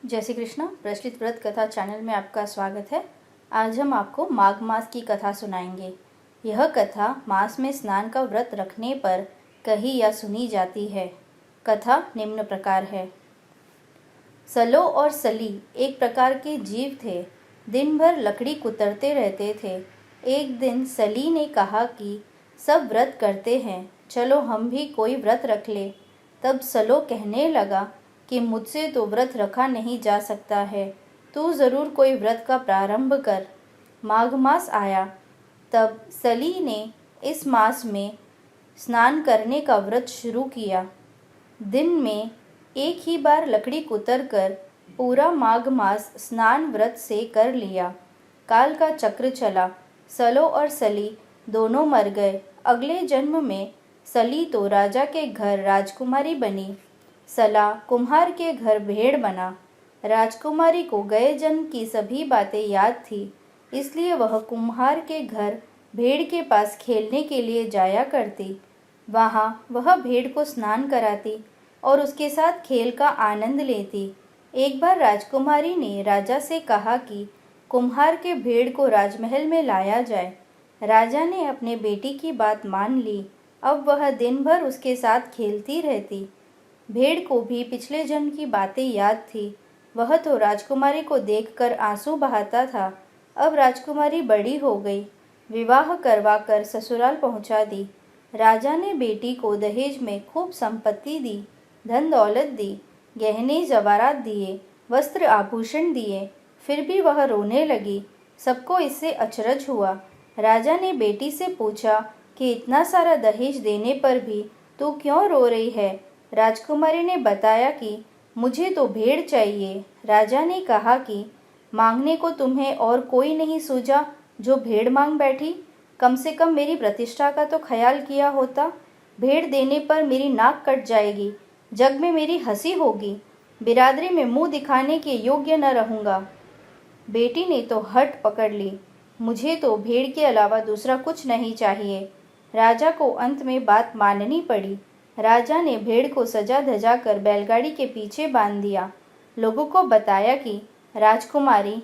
जय श्री कृष्ण। प्रचलित व्रत कथा चैनल में आपका स्वागत है। आज हम आपको माघ मास की कथा सुनाएंगे। यह कथा मास में स्नान का व्रत रखने पर कही या सुनी जाती है। कथा निम्न प्रकार है। सलो और सली एक प्रकार के जीव थे। दिन भर लकड़ी कुतरते रहते थे। एक दिन सली ने कहा कि सब व्रत करते हैं, चलो हम भी कोई व्रत रख ले। तब सलो कहने लगा कि मुझसे तो व्रत रखा नहीं जा सकता है, तू ज़रूर कोई व्रत का प्रारंभ कर। माघ मास आया, तब सली ने इस मास में स्नान करने का व्रत शुरू किया। दिन में एक ही बार लकड़ी कुतर कर पूरा माघ मास स्नान व्रत से कर लिया। काल का चक्र चला, सलो और सली दोनों मर गए। अगले जन्म में सली तो राजा के घर राजकुमारी बनी, सला कुम्हार के घर भेड़ बना। राजकुमारी को गए जन्म की सभी बातें याद थी, इसलिए वह कुम्हार के घर भेड़ के पास खेलने के लिए जाया करती। वहाँ वह भेड़ को स्नान कराती और उसके साथ खेल का आनंद लेती। एक बार राजकुमारी ने राजा से कहा कि कुम्हार के भेड़ को राजमहल में लाया जाए। राजा ने अपने बेटी की बात मान ली। अब वह दिन भर उसके साथ खेलती रहती। भेड़ को भी पिछले जन्म की बातें याद थी। वह तो राजकुमारी को देखकर आंसू बहाता था। अब राजकुमारी बड़ी हो गई, विवाह करवा कर ससुराल पहुंचा दी। राजा ने बेटी को दहेज में खूब संपत्ति दी, धन दौलत दी, गहने जवारात दिए, वस्त्र आभूषण दिए। फिर भी वह रोने लगी। सबको इससे अचरज हुआ। राजा ने बेटी से पूछा कि इतना सारा दहेज देने पर भी तू क्यों रो रही है। राजकुमारी ने बताया कि मुझे तो भेड़ चाहिए। राजा ने कहा कि मांगने को तुम्हें और कोई नहीं सूझा जो भेड़ मांग बैठी। कम से कम मेरी प्रतिष्ठा का तो ख्याल किया होता। भेड़ देने पर मेरी नाक कट जाएगी, जग में मेरी हंसी होगी, बिरादरी में मुंह दिखाने के योग्य न रहूँगा। बेटी ने तो हट पकड़ ली, मुझे तो भेड़ के अलावा दूसरा कुछ नहीं चाहिए। राजा को अंत में बात माननी पड़ी। राजा ने भेड़ को सजा धजा कर बैलगाड़ी के पीछे बांध दिया। लोगों को बताया कि राजकुमारी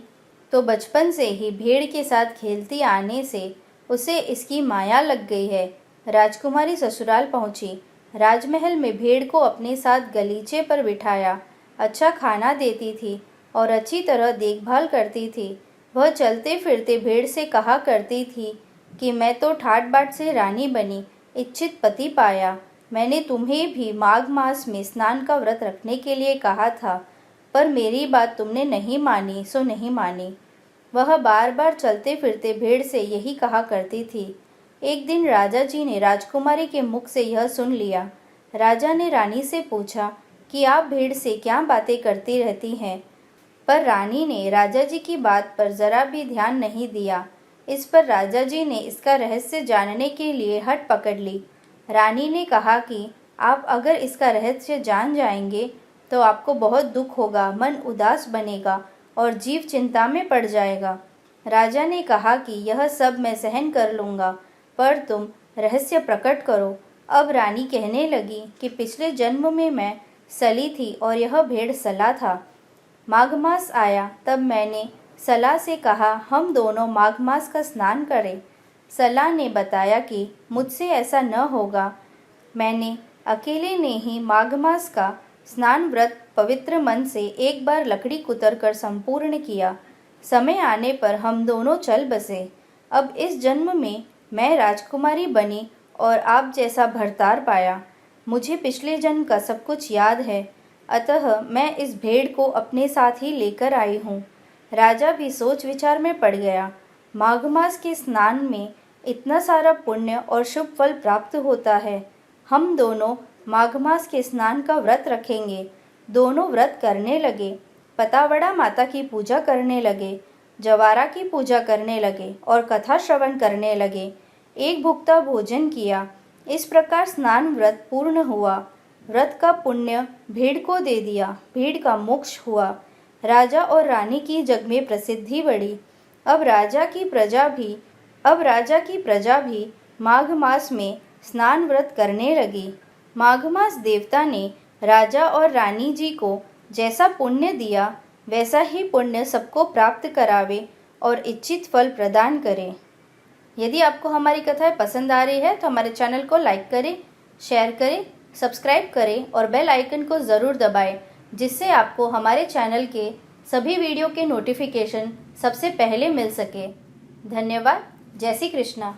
तो बचपन से ही भेड़ के साथ खेलती आने से उसे इसकी माया लग गई है। राजकुमारी ससुराल पहुंची। राजमहल में भेड़ को अपने साथ गलीचे पर बिठाया। अच्छा खाना देती थी और अच्छी तरह देखभाल करती थी। वह चलते फिरते भेड़ से कहा करती थी कि मैं तो ठाट बाट से रानी बनी, इच्छित पति पाया। मैंने तुम्हें भी माघ मास में स्नान का व्रत रखने के लिए कहा था, पर मेरी बात तुमने नहीं मानी सो नहीं मानी। वह बार बार चलते फिरते भेड़ से यही कहा करती थी। एक दिन राजा जी ने राजकुमारी के मुख से यह सुन लिया। राजा ने रानी से पूछा कि आप भेड़ से क्या बातें करती रहती हैं, पर रानी ने राजा जी की बात पर जरा भी ध्यान नहीं दिया। इस पर राजा जी ने इसका रहस्य जानने के लिए हट पकड़ ली। रानी ने कहा कि आप अगर इसका रहस्य जान जाएंगे तो आपको बहुत दुख होगा, मन उदास बनेगा और जीव चिंता में पड़ जाएगा। राजा ने कहा कि यह सब मैं सहन कर लूँगा, पर तुम रहस्य प्रकट करो। अब रानी कहने लगी कि पिछले जन्म में मैं सली थी और यह भेड़ सला था। माघ मास आया, तब मैंने सला से कहा हम दोनों माघ मास का स्नान करें। सला ने बताया कि मुझसे ऐसा न होगा। मैंने अकेले ने ही माघ मास का स्नान व्रत पवित्र मन से एक बार लकड़ी कुतर कर संपूर्ण किया। समय आने पर हम दोनों चल बसे। अब इस जन्म में मैं राजकुमारी बनी और आप जैसा भरतार पाया। मुझे पिछले जन्म का सब कुछ याद है, अतः मैं इस भेड़ को अपने साथ ही लेकर आई हूँ। राजा भी सोच विचार में पड़ गया। माघ मास के स्नान में इतना सारा पुण्य और शुभ फल प्राप्त होता है। हम दोनों माघ मास के स्नान का व्रत रखेंगे। दोनों व्रत करने लगे। पतावड़ा माता की पूजा करने लगे, जवारा की पूजा करने लगे और कथा श्रवण करने लगे। एक भुक्ता भोजन किया। इस प्रकार स्नान व्रत पूर्ण हुआ। व्रत का पुण्य भेड़ को दे दिया। भेड़ का मोक्ष हुआ। राजा और रानी की जग में प्रसिद्धि बढ़ी। अब राजा की प्रजा भी माघ मास में स्नान व्रत करने लगी। माघ मास देवता ने राजा और रानी जी को जैसा पुण्य दिया वैसा ही पुण्य सबको प्राप्त करावे और इच्छित फल प्रदान करे। यदि आपको हमारी कथाएं पसंद आ रही है तो हमारे चैनल को लाइक करें, शेयर करें, सब्सक्राइब करें और बेल आइकन को ज़रूर दबाएं, जिससे आपको हमारे चैनल के सभी वीडियो के नोटिफिकेशन सबसे पहले मिल सके। धन्यवाद। जय श्री कृष्णा।